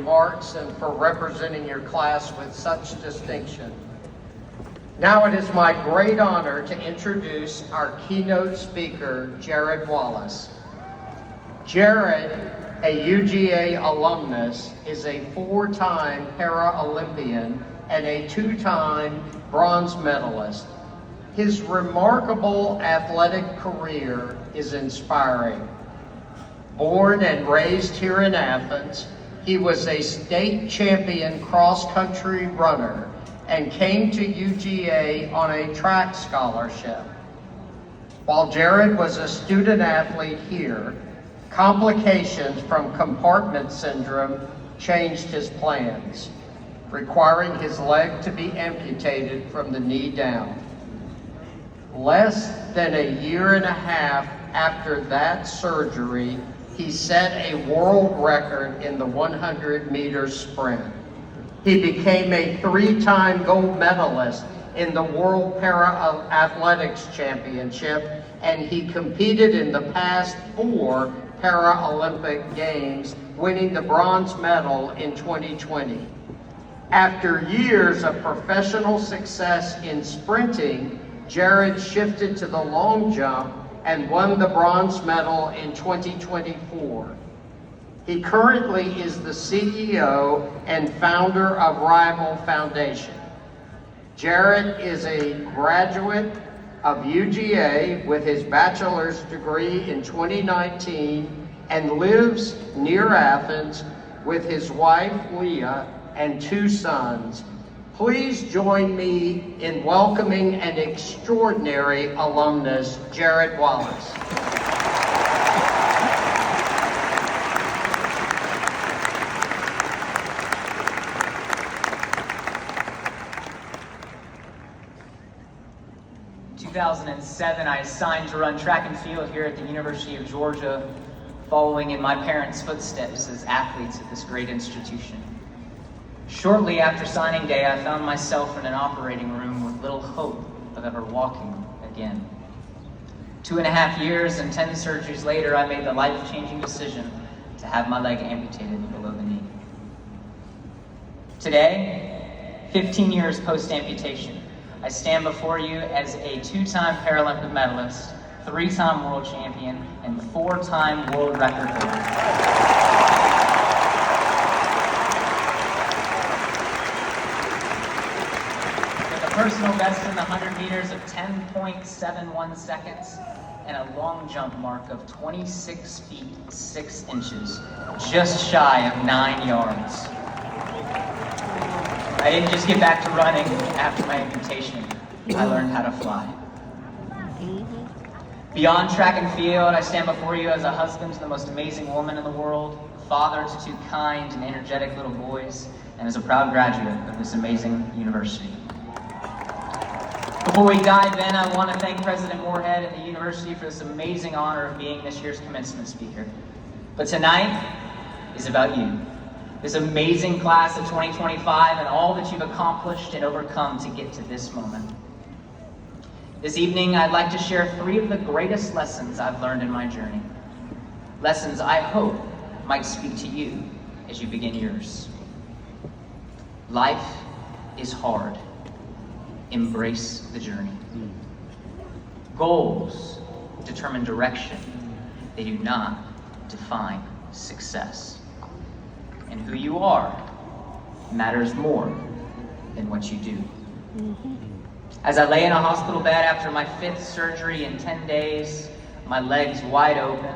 Arts and for representing your class with such distinction. Now it is my great honor to introduce our keynote speaker, Jarryd Wallace. Jarryd, a UGA alumnus, is a 4-time Para-Olympian and a 2-time bronze medalist. His remarkable athletic career is inspiring. Born and raised here in Athens, he was a state champion cross-country runner and came to UGA on a track scholarship. While Jarryd was a student athlete here, complications from compartment syndrome changed his plans, requiring his leg to be amputated from the knee down. Less than a year and a half after that surgery, he set a world record in the 100-meter sprint. He became a 3-time gold medalist in the World Para-Athletics Championship, and he competed in the past 4 Paralympic Games, winning the bronze medal in 2020. After years of professional success in sprinting, Jarryd shifted to the long jump and won the bronze medal in 2024. He currently is the CEO and founder of Rival Foundation. Jarryd is a graduate of UGA with his bachelor's degree in 2019 and lives near Athens with his wife, Leah, and 2 sons. Please join me in welcoming an extraordinary alumnus, Jarryd Wallace. In 2007, I signed to run track and field here at the University of Georgia, following in my parents' footsteps as athletes at this great institution. Shortly after signing day, I found myself in an operating room with little hope of ever walking again. 2.5 years and 10 surgeries later, I made the life-changing decision to have my leg amputated below the knee. Today, 15 years post-amputation, I stand before you as a 2-time Paralympic medalist, 3-time world champion, and 4-time world record holder. Personal best in the 100 meters of 10.71 seconds and a long jump mark of 26 feet 6 inches, just shy of 9 yards. I didn't just get back to running after my amputation. I learned how to fly. Beyond track and field, I stand before you as a husband to the most amazing woman in the world, father to 2 kind and energetic little boys, and as a proud graduate of this amazing university. Before we dive in, I want to thank President Moorhead and the university for this amazing honor of being this year's commencement speaker. But tonight is about you, this amazing class of 2025, and all that you've accomplished and overcome to get to this moment. This evening, I'd like to share 3 of the greatest lessons I've learned in my journey. Lessons I hope might speak to you as you begin yours. Life is hard. Embrace the journey. Goals determine direction. They do not define success. And who you are matters more than what you do. As I lay in a hospital bed after my 5th surgery in 10 days, my legs wide open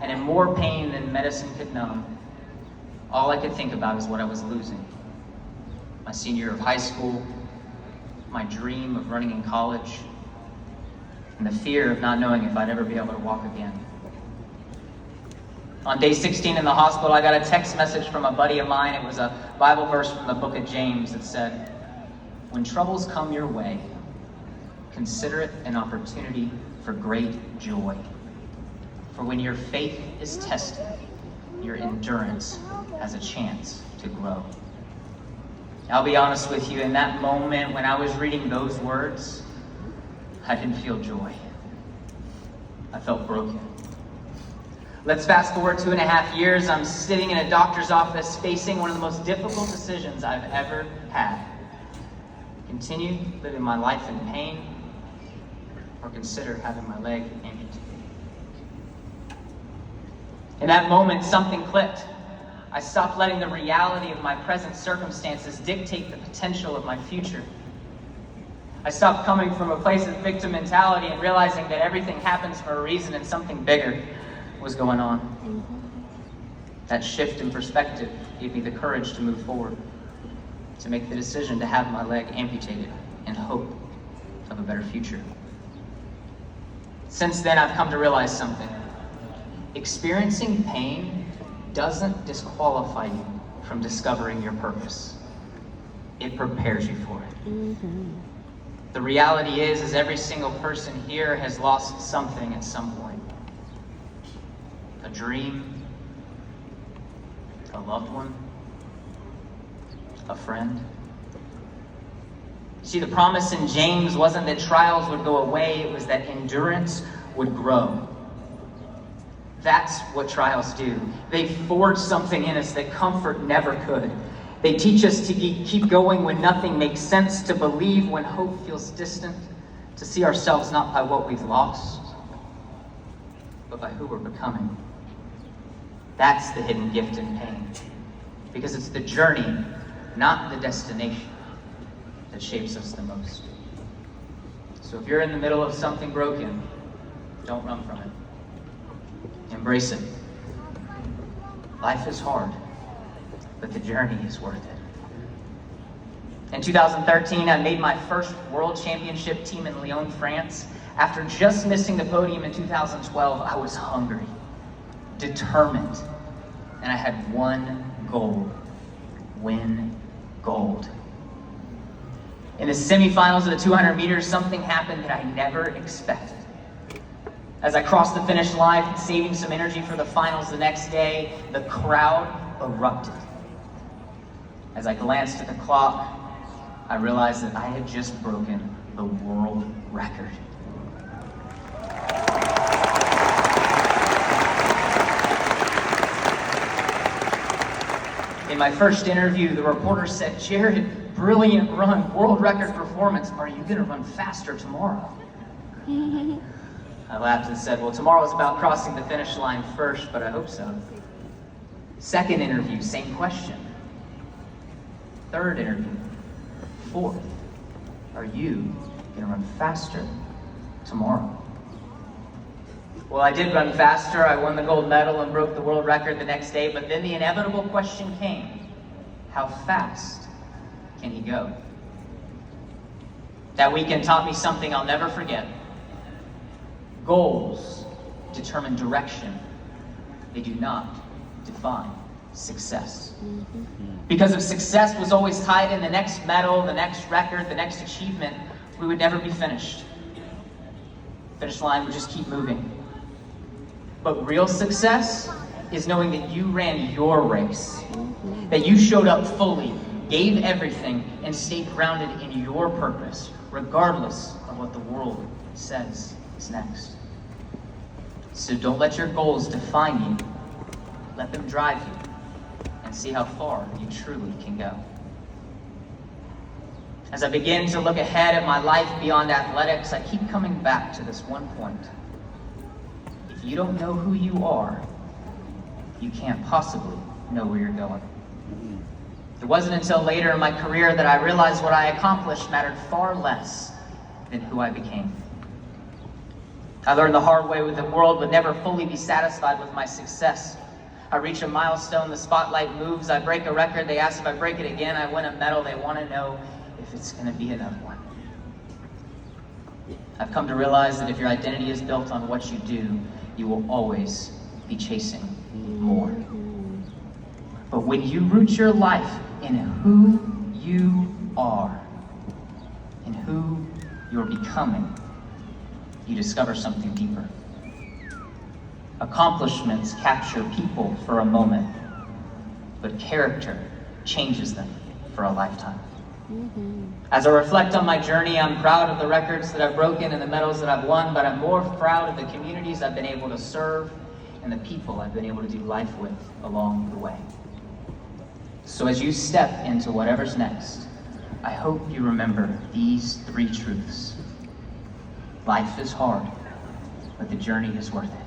and in more pain than medicine could numb, all I could think about is what I was losing. My senior year of high school, my dream of running in college, and the fear of not knowing if I'd ever be able to walk again. On day 16 in the hospital, I got a text message from a buddy of mine. It was a Bible verse from the book of James that said, "When troubles come your way, consider it an opportunity for great joy. For when your faith is tested, your endurance has a chance to grow." I'll be honest with you, in that moment when I was reading those words, I didn't feel joy. I felt broken. Let's fast forward 2.5 years. I'm sitting in a doctor's office facing one of the most difficult decisions I've ever had. Continue living my life in pain, or consider having my leg amputated. In that moment, something clicked. I stopped letting the reality of my present circumstances dictate the potential of my future. I stopped coming from a place of victim mentality and realizing that everything happens for a reason and something bigger was going on. That shift in perspective gave me the courage to move forward, to make the decision to have my leg amputated in hope of a better future. Since then, I've come to realize something. Experiencing pain doesn't disqualify you from discovering your purpose. It prepares you for it. The reality is every single person here has lost something at some point. A dream, a loved one, a friend. See, the promise in James wasn't that trials would go away, it was that endurance would grow. That's what trials do. They forge something in us that comfort never could. They teach us to keep going when nothing makes sense, to believe when hope feels distant, to see ourselves not by what we've lost, but by who we're becoming. That's the hidden gift in pain, because it's the journey, not the destination, that shapes us the most. So if you're in the middle of something broken, don't run from it. Embrace it. Life is hard, but the journey is worth it. In 2013, I made my first World Championship team in Lyon, France. After just missing the podium in 2012, I was hungry, determined, and I had one goal: win gold. In the semifinals of the 200 meters, something happened that I never expected. As I crossed the finish line, saving some energy for the finals the next day, the crowd erupted. As I glanced at the clock, I realized that I had just broken the world record. In my first interview, the reporter said, "Jarryd, brilliant run, world record performance. Are you going to run faster tomorrow?" I laughed and said, "Well, tomorrow's about crossing the finish line first, but I hope so." Second interview, same question. Third interview, fourth, are you going to run faster tomorrow? Well, I did run faster. I won the gold medal and broke the world record the next day, but then the inevitable question came: how fast can he go? That weekend taught me something I'll never forget. Goals determine direction. They do not define success. Because if success was always tied in the next medal, the next record, the next achievement, we would never be finished. Finish line would just keep moving. But real success is knowing that you ran your race, that you showed up fully, gave everything, and stayed grounded in your purpose, regardless of what the world says is next. So don't let your goals define you. Let them drive you, and see how far you truly can go. As I begin to look ahead at my life beyond athletics, I keep coming back to this one point. If you don't know who you are, you can't possibly know where you're going. It wasn't until later in my career that I realized what I accomplished mattered far less than who I became. I learned the hard way that the world would never fully be satisfied with my success. I reach a milestone, the spotlight moves, I break a record, they ask if I break it again, I win a medal, they want to know if it's going to be another one. I've come to realize that if your identity is built on what you do, you will always be chasing more. But when you root your life in who you are, in who you're becoming, you discover something deeper. Accomplishments capture people for a moment, but character changes them for a lifetime. As I reflect on my journey, I'm proud of the records that I've broken and the medals that I've won, but I'm more proud of the communities I've been able to serve and the people I've been able to do life with along the way. So as you step into whatever's next, I hope you remember these 3 truths. Life is hard, but the journey is worth it.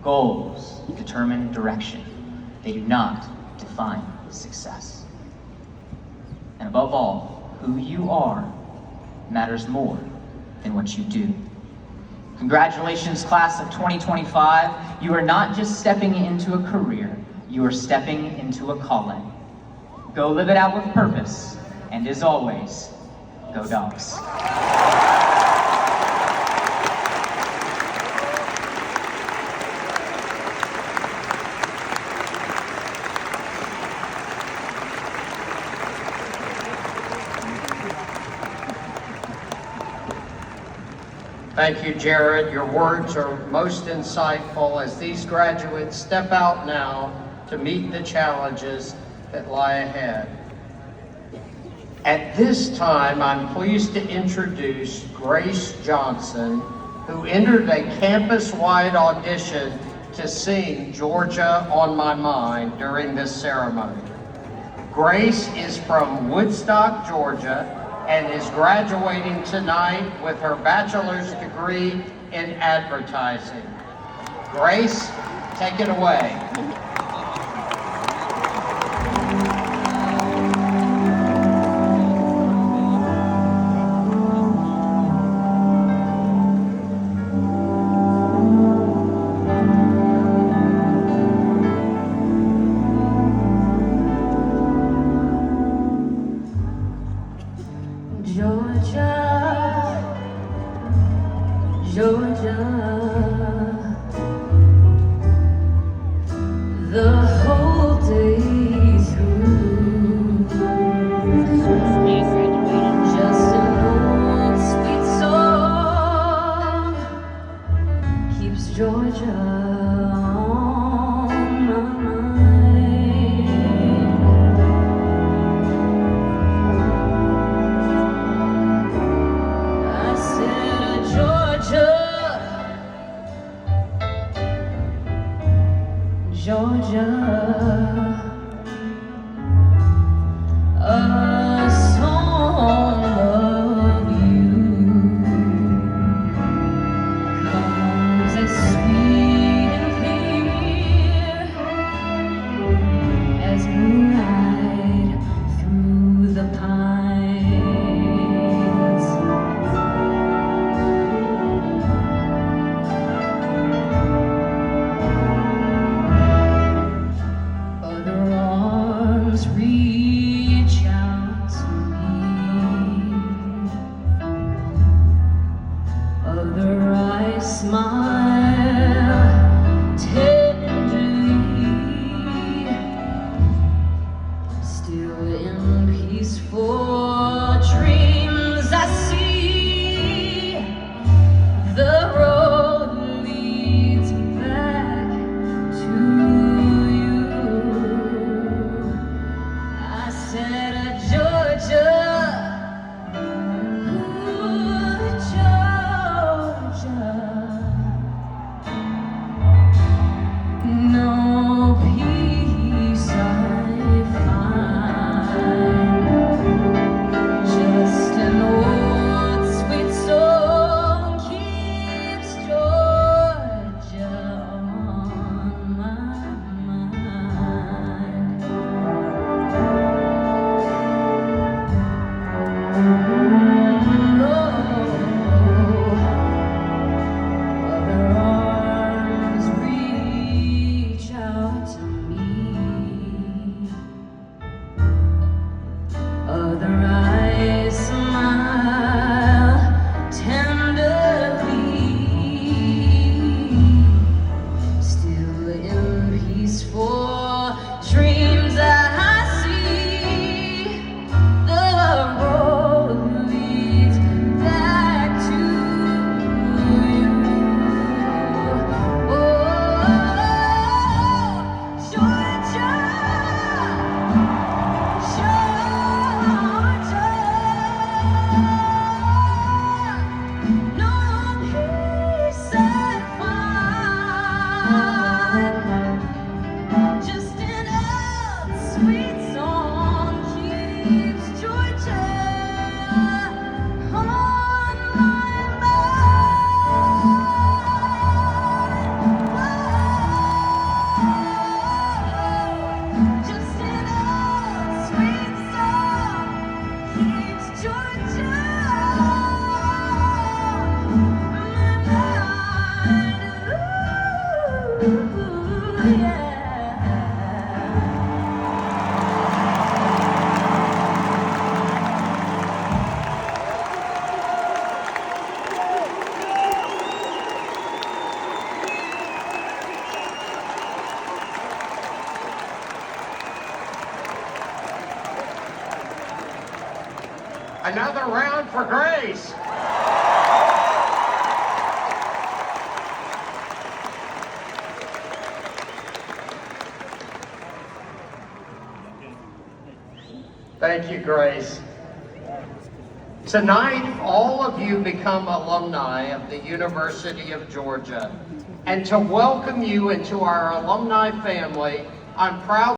Goals determine direction. They do not define success. And above all, who you are matters more than what you do. Congratulations, class of 2025. You are not just stepping into a career, you are stepping into a calling. Go live it out with purpose, and as always, go Dogs. Thank you, Jarryd. Your words are most insightful as these graduates step out now to meet the challenges that lie ahead. At this time, I'm pleased to introduce Grace Johnson, who entered a campus-wide audition to sing Georgia on My Mind during this ceremony. Grace is from Woodstock, Georgia, and is graduating tonight with her bachelor's degree in advertising. Grace, take it away. Georgia, the whole day through. Just an old sweet song keeps Georgia on my mind. I said, Georgia, a song of you comes as sweet and clear as moonlight through the pines. Other arms reach out to me, other eyes smile tenderly, still in peaceful dreams I see the road leads back to you. I said, Georgia, ooh, Georgia, no peace I find. Another round for Grace. Thank you, Grace. Tonight, all of you become alumni of the University of Georgia. And to welcome you into our alumni family, I'm proud